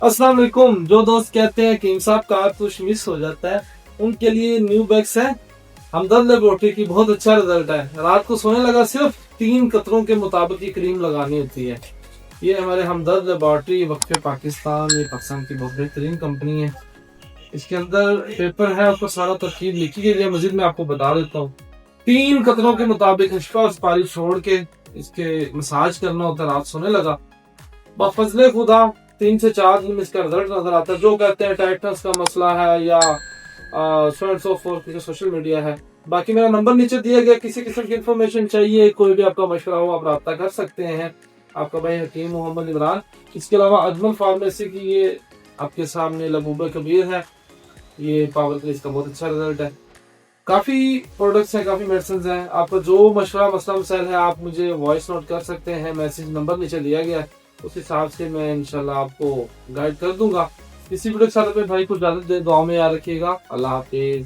अस्सलाम वालेकुम। जो दोस्त कहते हैं कि साहब का कुछ मिस हो जाता है, उनके लिए न्यू बैग्स है। हमदर्द लेबोरेटरी की बहुत अच्छा रिजल्ट है। रात को सोने लगा सिर्फ 3 कतरों के मुताबिक ये क्रीम लगानी होती है। ये हमारे हमदर्द लेबोरेटरी वक्फ पाकिस्तान, ये पाकिस्तान की बहुत बेहतरीन कंपनी है। इसके अंदर पेपर है, आपको सारा तरकीब लिखी गई है। मजीद मैं आपको बता देता हूँ। 3 कतरों के मुताबिक हश्फा और सुपारी छोड़ के इसके मसाज करना होता है रात सोने लगा। बफजले खुदा 3 से 4 दिन में इसका रिजल्ट नजर आता है। जो कहते हैं टाइटनस का मसला है या सो एंड सो फोर्थ की जो सोशल मीडिया है। बाकी मेरा नंबर नीचे दिया गया, किसी किस्म की इन्फॉर्मेशन चाहिए, कोई भी आपका मशवरा हो, आप रब्ता कर सकते हैं। आपका भाई हकीम मोहम्मद इमरान। इसके अलावा अजमल फार्मेसी की ये आपके सामने लबूबा कबीर है। ये पावर ग्लेज का बहुत अच्छा रिजल्ट है। काफी प्रोडक्ट्स हैं, काफी मेडिसिन हैं। आपका जो मशवरा मसला मसाइल है, आप मुझे वॉइस नोट कर सकते हैं। मैसेज नंबर नीचे दिया गया है, उस हिसाब से मैं इंशाल्लाह आपको गाइड कर दूंगा। किसी वीडियो के साथ अपने भाई को इजाजत दे, दुआ में याद रखिएगा। अल्लाह हाफिज।